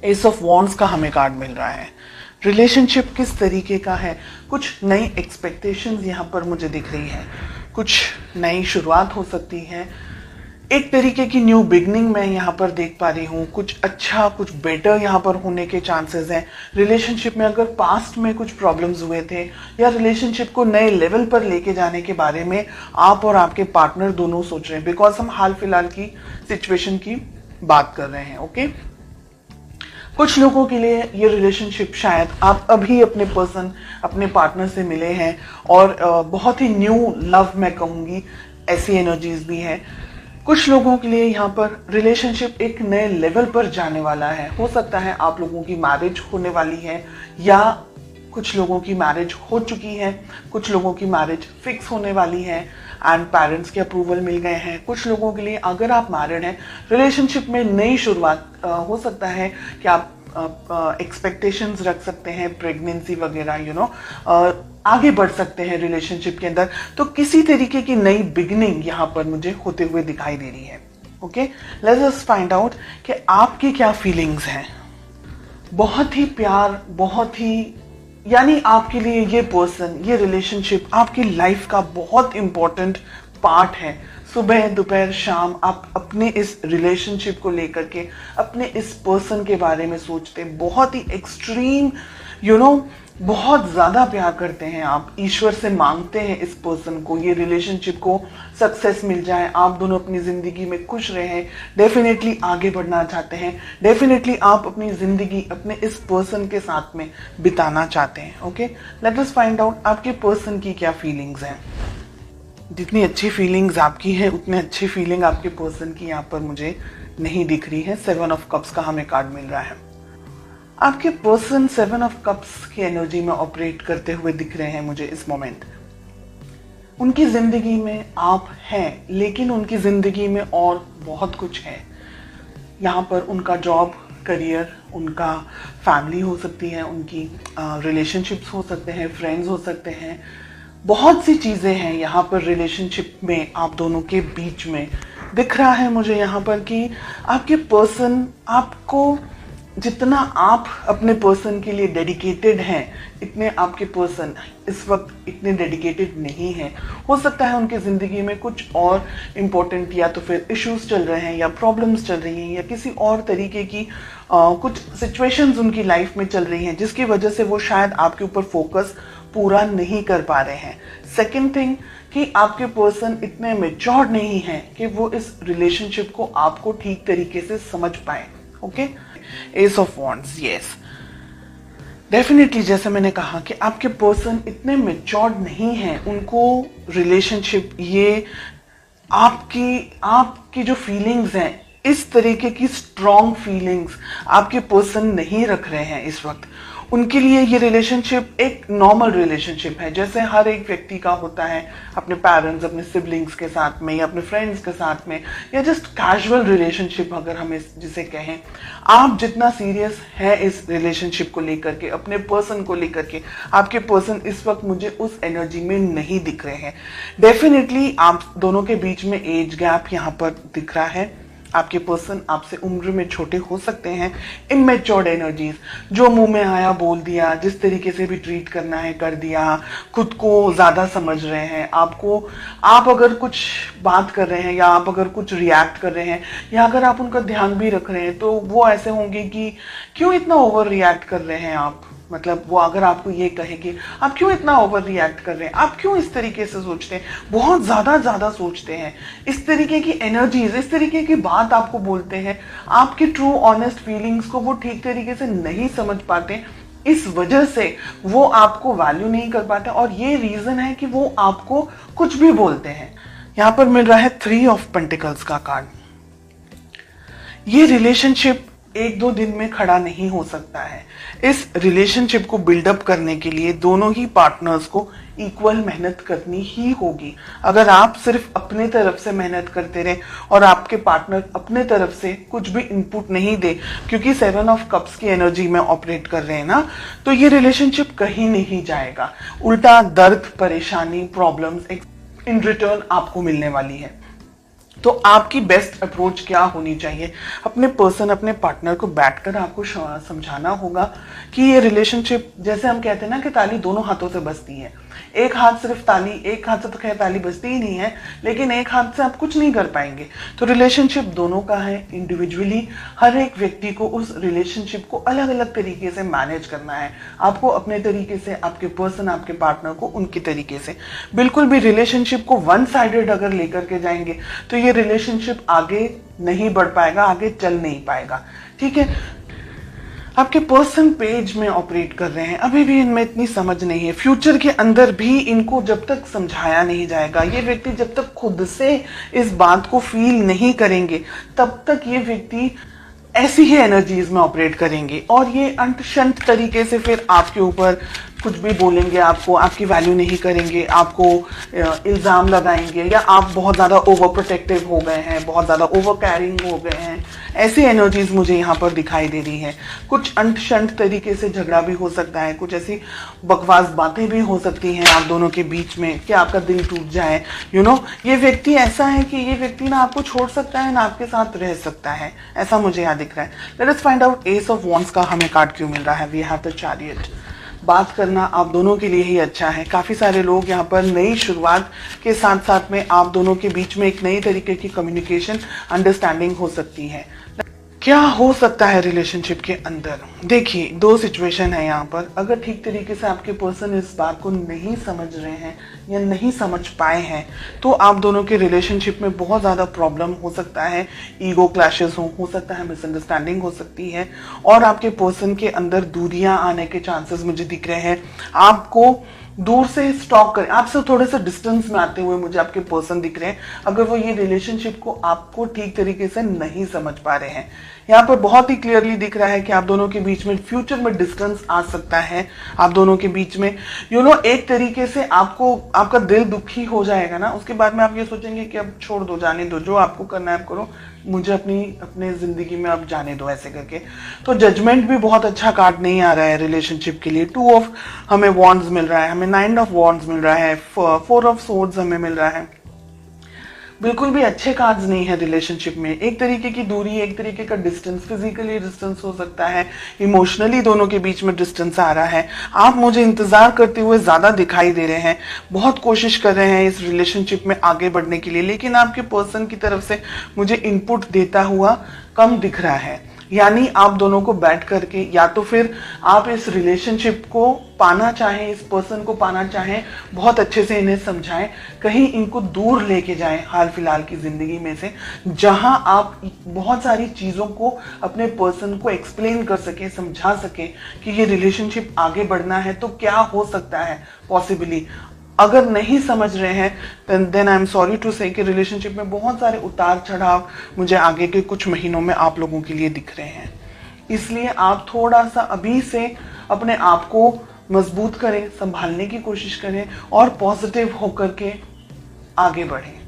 S of wands का हमें card मिल रहा है। रिलेशनशिप किस तरीके का है, कुछ नई एक्सपेक्टेशंस यहाँ पर मुझे दिख रही है, कुछ नई शुरुआत हो सकती है, एक तरीके की न्यू बिगनिंग मैं यहाँ पर देख पा रही हूँ, कुछ अच्छा कुछ बेटर यहाँ पर होने के चांसेस हैं। रिलेशनशिप में अगर पास्ट में कुछ प्रॉब्लम्स हुए थे या रिलेशनशिप को नए लेवल पर लेके जाने के बारे में आप और आपके पार्टनर दोनों सोच रहे हैं, बिकॉज हम हाल फिलहाल की सिचुएशन की बात कर रहे हैं। ओके, कुछ लोगों के लिए ये रिलेशनशिप शायद आप अभी अपने पर्सन अपने पार्टनर से मिले हैं और बहुत ही न्यू लव मैं कहूँगी, ऐसी एनर्जीज भी हैं। कुछ लोगों के लिए यहाँ पर रिलेशनशिप एक नए लेवल पर जाने वाला है। हो सकता है आप लोगों की मैरिज होने वाली है या कुछ लोगों की मैरिज हो चुकी है, कुछ लोगों की मैरिज फिक्स होने वाली है एंड पेरेंट्स के अप्रूवल मिल गए हैं। कुछ लोगों के लिए अगर आप मैरिड हैं, रिलेशनशिप में नई शुरुआत हो सकता है कि आप एक्सपेक्टेशंस रख सकते हैं, प्रेगनेंसी वगैरह आगे बढ़ सकते हैं रिलेशनशिप के अंदर। तो किसी तरीके की नई बिगनिंग यहाँ पर मुझे होते हुए दिखाई दे रही है। Okay, let's just find out कि आपकी क्या फीलिंग्स हैं। बहुत ही प्यार, बहुत ही यानी आपके लिए ये पर्सन, ये रिलेशनशिप आपकी लाइफ का बहुत इंपॉर्टेंट पार्ट है। सुबह दोपहर शाम आप अपने इस रिलेशनशिप को लेकर के, अपने इस पर्सन के बारे में सोचते, बहुत ही एक्सट्रीम बहुत ज्यादा प्यार करते हैं आप, ईश्वर से मांगते हैं इस पर्सन को, ये रिलेशनशिप को सक्सेस मिल जाए, आप दोनों अपनी जिंदगी में खुश रहें, डेफिनेटली आगे बढ़ना चाहते हैं, डेफिनेटली आप अपनी जिंदगी अपने इस पर्सन के साथ में बिताना चाहते हैं। Okay, late us find out आपके पर्सन की क्या फीलिंग्स हैं। जितनी अच्छी फीलिंग्स आपकी है उतनी अच्छी फीलिंग आपके पर्सन की यहाँ पर मुझे नहीं दिख रही है। 7 ऑफ कप्स का हमें कार्ड मिल रहा है। आपके पर्सन 7 ऑफ कप्स की एनर्जी में ऑपरेट करते हुए दिख रहे हैं मुझे इस मोमेंट। उनकी जिंदगी में आप हैं, लेकिन उनकी जिंदगी में और बहुत कुछ है। यहाँ पर उनका जॉब, करियर, उनका फैमिली हो सकती है, उनकी रिलेशनशिप्स हो सकते हैं, फ्रेंड्स हो सकते हैं, बहुत सी चीजें हैं यहाँ पर रिलेशनशिप में आप दोनों के बीच में दिख रहा है मुझे यहाँ पर कि आपके पर्सन आपको, जितना आप अपने पर्सन के लिए डेडिकेटेड हैं, इतने आपके पर्सन इस वक्त इतने डेडिकेटेड नहीं हैं। हो सकता है उनकी ज़िंदगी में कुछ और इम्पोर्टेंट या तो फिर इश्यूज चल रहे हैं या प्रॉब्लम्स चल रही हैं या किसी और तरीके की कुछ सिचुएशंस उनकी लाइफ में चल रही हैं, जिसकी वजह से वो शायद आपके ऊपर फोकस पूरा नहीं कर पा रहे हैं। सेकेंड थिंग कि आपके पर्सन इतने मैच्योर नहीं हैं कि वो इस रिलेशनशिप को आपको ठीक तरीके से समझ पाए। Okay, S of wands, yes, definitely जैसे मैंने कहा कि आपके पर्सन इतने मैच्योर्ड नहीं हैं, उनको रिलेशनशिप, ये आपकी जो फीलिंग्स हैं, इस तरीके की स्ट्रॉन्ग फीलिंग्स आपके पर्सन नहीं रख रहे हैं इस वक्त। उनके लिए ये रिलेशनशिप एक नॉर्मल रिलेशनशिप है, जैसे हर एक व्यक्ति का होता है अपने पेरेंट्स, अपने सिबलिंग्स के साथ में या अपने फ्रेंड्स के साथ में, या जस्ट कैजुअल रिलेशनशिप अगर हम जिसे कहें। आप जितना सीरियस है इस रिलेशनशिप को लेकर के, अपने पर्सन को लेकर के, आपके पर्सन इस वक्त मुझे उस एनर्जी में नहीं दिख रहे हैं। डेफिनेटली आप दोनों के बीच में एज गैप यहाँ पर दिख रहा है। आपके पर्सन आपसे उम्र में छोटे हो सकते हैं। इमैच्योर्ड एनर्जीज, जो मुंह में आया बोल दिया, जिस तरीके से भी ट्रीट करना है कर दिया, खुद को ज्यादा समझ रहे हैं। आप अगर कुछ बात कर रहे हैं या आप अगर कुछ रिएक्ट कर रहे हैं या अगर आप उनका ध्यान भी रख रहे हैं तो वो ऐसे होंगे कि क्यों इतना ओवर रिएक्ट कर रहे हैं आप। मतलब वो अगर आपको ये कहे कि आप क्यों इतना ओवर रिएक्ट कर रहे हैं, आप क्यों इस तरीके से सोचते हैं, बहुत ज्यादा सोचते हैं, इस तरीके की एनर्जीज, इस तरीके की बात आपको बोलते हैं, आपकी ट्रू ऑनेस्ट फीलिंग्स को वो ठीक तरीके से नहीं समझ पाते, इस वजह से वो आपको वैल्यू नहीं कर पाते और ये रीजन है कि वो आपको कुछ भी बोलते हैं। यहाँ पर मिल रहा है 3 ऑफ पेंटिकल्स का कार्ड। ये रिलेशनशिप 1-2 दिन में खड़ा नहीं हो सकता है। इस रिलेशनशिप को बिल्डअप करने के लिए दोनों ही पार्टनर्स को इक्वल मेहनत करनी ही होगी। अगर आप सिर्फ अपने तरफ से मेहनत करते रहे और आपके पार्टनर अपने तरफ से कुछ भी इनपुट नहीं दे, क्योंकि 7 ऑफ कप्स की एनर्जी में ऑपरेट कर रहे हैं ना, तो ये रिलेशनशिप कहीं नहीं जाएगा। उल्टा दर्द, परेशानी, प्रॉब्लम्स इन रिटर्न आपको मिलने वाली है। तो आपकी बेस्ट अप्रोच क्या होनी चाहिए? अपने पर्सन, अपने पार्टनर को बैठकर आपको समझाना होगा कि ये रिलेशनशिप, जैसे हम कहते हैं ना कि ताली दोनों हाथों से बजती है। एक हाथ सिर्फ ताली, एक हाथ से तो खैर ताली बजती ही नहीं है, लेकिन एक हाथ से आप कुछ नहीं कर पाएंगे। तो रिलेशनशिप दोनों का है। इंडिविजुअली हर एक व्यक्ति को उस रिलेशनशिप को अलग अलग तरीके से मैनेज करना है। आपको अपने तरीके से, आपके पर्सन, आपके पार्टनर को उनके तरीके से। बिल्कुल भी रिलेशनशिप को वन साइडेड अगर लेकर के जाएंगे तो ये रिलेशनशिप आगे नहीं बढ़ पाएगा, आगे चल नहीं पाएगा। ठीक है, आपके पर्सन पेज में ऑपरेट कर रहे हैं, अभी भी इनमें इतनी समझ नहीं है। फ्यूचर के अंदर भी इनको जब तक समझाया नहीं जाएगा, ये व्यक्ति जब तक खुद से इस बात को फील नहीं करेंगे, तब तक ये व्यक्ति ऐसी ही एनर्जीज में ऑपरेट करेंगे और ये अंट शंट तरीके से फिर आपके ऊपर कुछ भी बोलेंगे, आपकी वैल्यू नहीं करेंगे, आपको इल्ज़ाम लगाएंगे, या आप बहुत ज़्यादा ओवर प्रोटेक्टिव हो गए हैं, बहुत ज़्यादा ओवर कैरिंग हो गए हैं। ऐसी एनर्जीज मुझे यहाँ पर दिखाई दे रही हैं। कुछ अंट शंट तरीके से झगड़ा भी हो सकता है, कुछ ऐसी बकवास बातें भी हो सकती हैं आप दोनों के बीच में कि आपका दिल टूट जाए। ये व्यक्ति ऐसा है कि ये व्यक्ति ना आपको छोड़ सकता है ना आपके साथ रह सकता है, ऐसा मुझे यहाँ दिख रहा है। Let us find out ace of wands का हमें कार्ड क्यों मिल रहा है। We have the chariot. बात करना आप दोनों के लिए ही अच्छा है। काफ़ी सारे लोग यहाँ पर नई शुरुआत के साथ साथ में आप दोनों के बीच में एक नई तरीके की कम्युनिकेशन, अंडरस्टैंडिंग हो सकती है। क्या हो सकता है रिलेशनशिप के अंदर? देखिए, दो सिचुएशन है यहाँ पर। अगर ठीक तरीके से आपके पर्सन इस बात को नहीं समझ रहे हैं या नहीं समझ पाए हैं तो आप दोनों के रिलेशनशिप में बहुत ज़्यादा प्रॉब्लम हो सकता है। ईगो क्लैशेस हो सकता है, मिसअंडरस्टैंडिंग हो सकती है और आपके पर्सन के अंदर दूरियां आने के चांसेस मुझे दिख रहे हैं। आपको दूर से स्टॉक करें, आपसे थोड़े से डिस्टेंस में आते हुए मुझे आपके पर्सन दिख रहे हैं, अगर वो ये रिलेशनशिप को आपको ठीक तरीके से नहीं समझ पा रहे हैं। यहाँ पर बहुत ही क्लियरली दिख रहा है कि आप दोनों के बीच में फ्यूचर में डिस्टेंस आ सकता है। आप दोनों के बीच में एक तरीके से आपका दिल दुखी हो जाएगा ना, उसके बाद में आप ये सोचेंगे कि अब छोड़ दो, जाने दो, जो आपको करना है आप करो, मुझे अपने जिंदगी में अब जाने दो, ऐसे करके। तो जजमेंट भी बहुत अच्छा कार्ड नहीं आ रहा है रिलेशनशिप के लिए। 2 ऑफ हमें वॉन्ड्स मिल रहा है, हमें 9 ऑफ वॉन्ड्स मिल रहा है, 4 ऑफ सोर्ड्स हमें मिल रहा है। बिल्कुल भी अच्छे कार्ड्स नहीं है रिलेशनशिप में। एक तरीके की दूरी, एक तरीके का डिस्टेंस, फिजिकली डिस्टेंस हो सकता है, इमोशनली दोनों के बीच में डिस्टेंस आ रहा है। आप मुझे इंतजार करते हुए ज्यादा दिखाई दे रहे हैं, बहुत कोशिश कर रहे हैं इस रिलेशनशिप में आगे बढ़ने के लिए, लेकिन आपके पर्सन की तरफ से मुझे इनपुट देता हुआ कम दिख रहा है। यानी आप दोनों को बैठ करके, या तो फिर आप इस रिलेशनशिप को पाना चाहें, इस पर्सन को पाना चाहें, बहुत अच्छे से इन्हें समझाएं, कहीं इनको दूर लेके जाएं हाल फिलहाल की जिंदगी में से, जहां आप बहुत सारी चीजों को अपने पर्सन को एक्सप्लेन कर सके, समझा सके कि ये रिलेशनशिप आगे बढ़ना है तो क्या हो सकता है पॉसिबली। अगर नहीं समझ रहे हैं then I am sorry to say कि रिलेशनशिप में बहुत सारे उतार चढ़ाव मुझे आगे के कुछ महीनों में आप लोगों के लिए दिख रहे हैं। इसलिए आप थोड़ा सा अभी से अपने आप को मजबूत करें, संभालने की कोशिश करें और पॉजिटिव होकर के आगे बढ़ें।